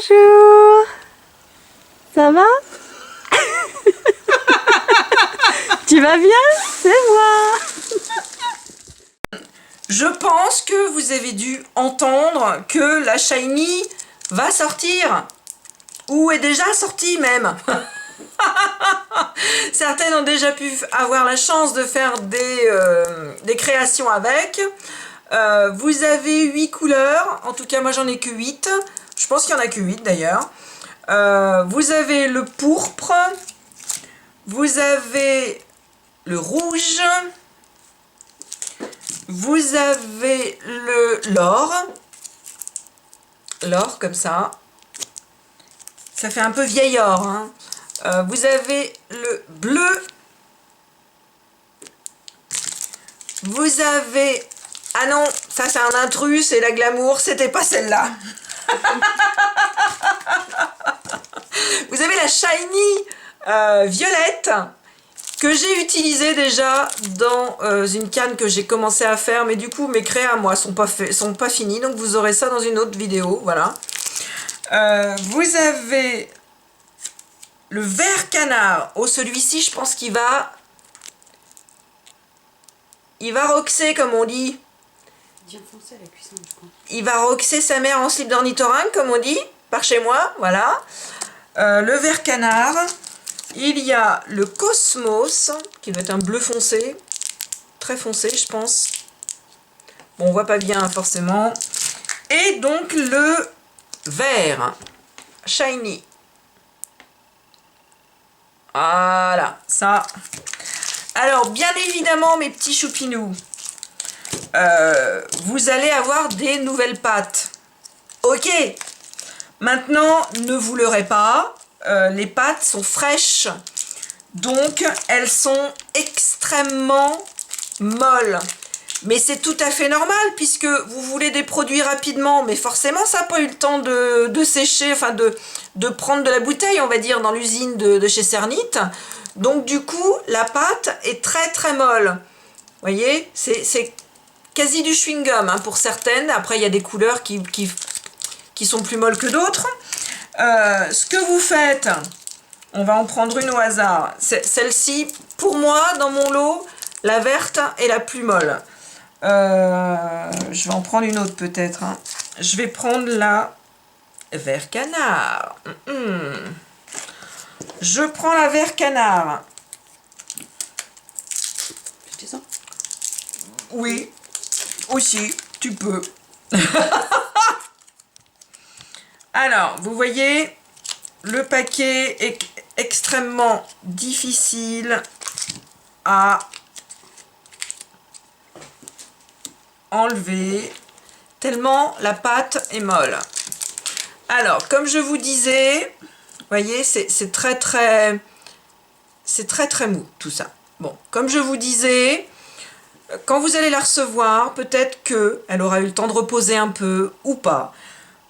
Bonjour. Ça va? Tu vas bien? C'est moi. Je pense que vous avez dû entendre que la Shiny va sortir. Ou est déjà sortie même. Certaines ont déjà pu avoir la chance de faire des créations avec. Vous avez 8 couleurs. En tout cas, moi j'en ai que 8. Je pense qu'il n'y en a que 8 d'ailleurs. Vous avez le pourpre. Vous avez le rouge. Vous avez l'or. L'or comme ça. Ça fait un peu vieil or. Hein. Vous avez le bleu. Vous avez... Ah non, ça c'est un intrus, c'est la glamour, c'était pas celle-là. Vous avez la Shiny violette que j'ai utilisée déjà dans une canne que j'ai commencé à faire, mais du coup mes créas à moi sont pas finis, donc vous aurez ça dans une autre vidéo, voilà. Vous avez le vert canard. Oh, celui-ci, je pense qu'il va... Il va roxer, comme on dit. Il va roxer sa mère en slip d'ornithorynque, comme on dit, par chez moi, voilà. Le vert canard. Il y a le cosmos, qui doit être un bleu foncé. Très foncé, je pense. Bon, on voit pas bien, forcément. Et donc, le vert shiny. Voilà, ça. Alors, bien évidemment, mes petits choupinous, vous allez avoir des nouvelles pâtes. Ok. Maintenant, ne vous leurrez pas. Les pâtes sont fraîches. Donc, elles sont extrêmement molles. Mais c'est tout à fait normal puisque vous voulez des produits rapidement. Mais forcément, ça n'a pas eu le temps de sécher, enfin de prendre de la bouteille, on va dire, dans l'usine de chez Cernit. Donc, du coup, la pâte est très très molle. Vous voyez, c'est quasi du chewing-gum hein, pour certaines. Après, il y a des couleurs qui sont plus molles que d'autres. Ce que vous faites, on va en prendre une au hasard. Celle-ci, pour moi, dans mon lot, la verte est la plus molle. Je vais en prendre une autre peut-être. Hein. Je vais prendre la vert canard. Je prends la vert canard. Je descends. Oui, aussi, tu peux. Alors, vous voyez, le paquet est extrêmement difficile à enlever, tellement la pâte est molle. Alors, comme je vous disais, vous voyez, c'est très très mou tout ça. Bon, comme je vous disais, quand vous allez la recevoir, peut-être que elle aura eu le temps de reposer un peu ou pas.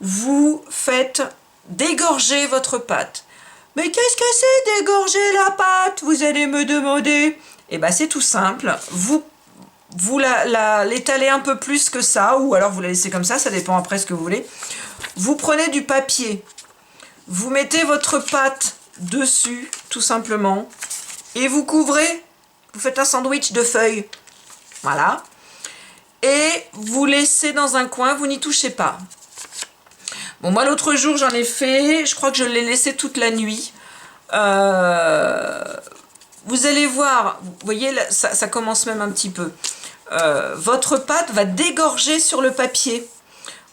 Vous faites dégorger votre pâte. Mais qu'est-ce que c'est dégorger la pâte? Vous allez me demander. Eh bien, c'est tout simple. Vous l'étalez un peu plus que ça, ou alors vous la laissez comme ça dépend après ce que vous voulez. Vous prenez du papier, vous mettez votre pâte dessus, tout simplement, et vous couvrez, vous faites un sandwich de feuilles, voilà, et vous laissez dans un coin, vous n'y touchez pas. Bon, moi l'autre jour j'en ai fait, je crois que je l'ai laissé toute la nuit. Vous allez voir, vous voyez, là, ça commence même un petit peu. Votre pâte va dégorger sur le papier.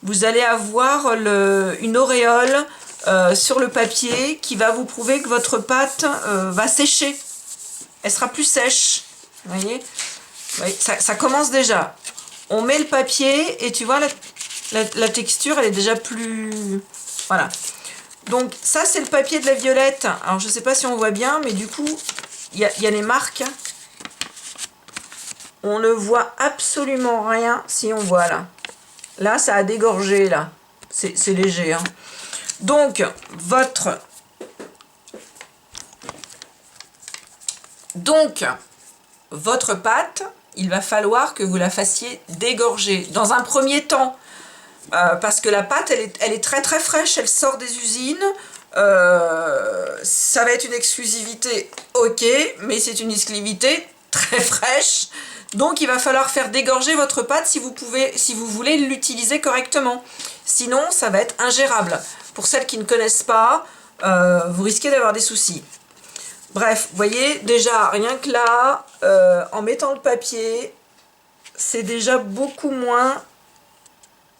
Vous allez avoir une auréole sur le papier qui va vous prouver que votre pâte va sécher. Elle sera plus sèche. Vous voyez, ça commence déjà. On met le papier et tu vois, la texture, elle est déjà plus... Voilà. Donc ça, c'est le papier de la violette. Alors, je ne sais pas si on voit bien, mais du coup, il y a les marques. On ne voit absolument rien si on voit là. Là, ça a dégorgé, là. C'est léger. Hein. Donc, votre pâte, il va falloir que vous la fassiez dégorger. Dans un premier temps, parce que la pâte, elle est très très fraîche, elle sort des usines. Ça va être une exclusivité, ok, mais c'est une exclusivité très fraîche. Donc il va falloir faire dégorger votre pâte si vous voulez l'utiliser correctement. Sinon, ça va être ingérable. Pour celles qui ne connaissent pas, vous risquez d'avoir des soucis. Bref, vous voyez, déjà, rien que là, en mettant le papier, c'est déjà beaucoup moins...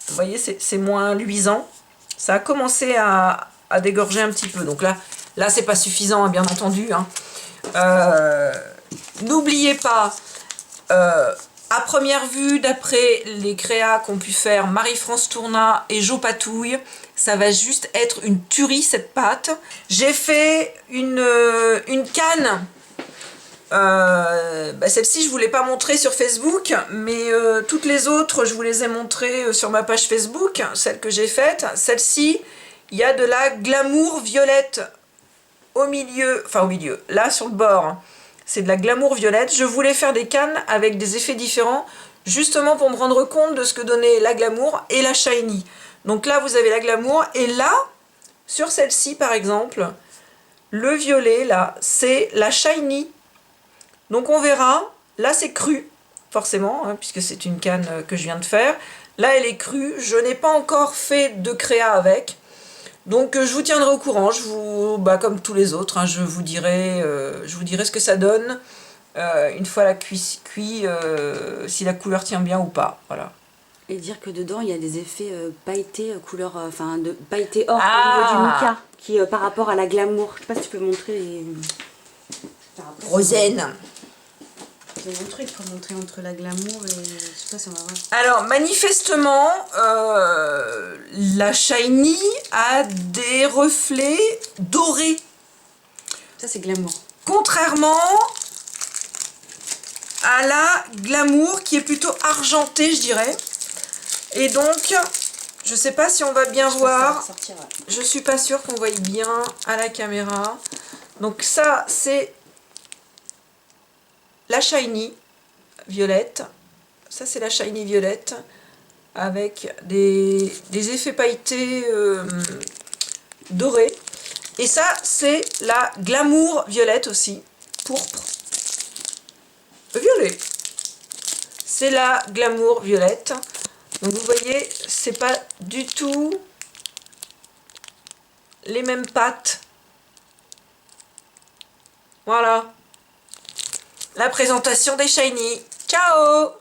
Vous voyez, c'est moins luisant. Ça a commencé à dégorger un petit peu. Donc là c'est pas suffisant, hein, bien entendu. Hein. N'oubliez pas, à première vue, d'après les créas qu'ont pu faire Marie-France Tournat et Jo Patouille, ça va juste être une tuerie cette pâte. J'ai fait une canne. Celle-ci, je ne vous l'ai pas montrée sur Facebook, mais toutes les autres, je vous les ai montrées sur ma page Facebook, celle que j'ai faite. Celle-ci, il y a de la glamour violette au milieu, enfin au milieu, là sur le bord, c'est de la glamour violette. Je voulais faire des cannes avec des effets différents, justement pour me rendre compte de ce que donnait la glamour et la shiny. Donc là, vous avez la glamour, et là, sur celle-ci par exemple, le violet, là, c'est la shiny. Donc on verra, là c'est cru, forcément, hein, puisque c'est une canne que je viens de faire. Là elle est crue, je n'ai pas encore fait de créa avec. Donc je vous tiendrai au courant, comme tous les autres, hein, je vous dirai ce que ça donne une fois la cuit, si la couleur tient bien ou pas. Voilà. Et dire que dedans, il y a des effets pailletés, couleur, de pailletés or au niveau du mica, qui par rapport à la glamour. Je sais pas si tu peux montrer les... Rosaine. J'ai montré, il faut montrer entre la glamour et... Je sais pas si on va voir. Alors, manifestement, la shiny a des reflets dorés. Ça, c'est glamour. Contrairement à la glamour qui est plutôt argentée, je dirais. Et donc, je sais pas si on va bien voir. Sortir, ouais. Je suis pas sûre qu'on voie bien à la caméra. Donc ça, c'est la shiny violette. Ça, c'est la shiny violette avec des effets pailletés dorés. Et ça, c'est la glamour violette aussi, pourpre. Violet. C'est la glamour violette. Donc vous voyez, c'est pas du tout les mêmes pâtes. Voilà. La présentation des shiny. Ciao!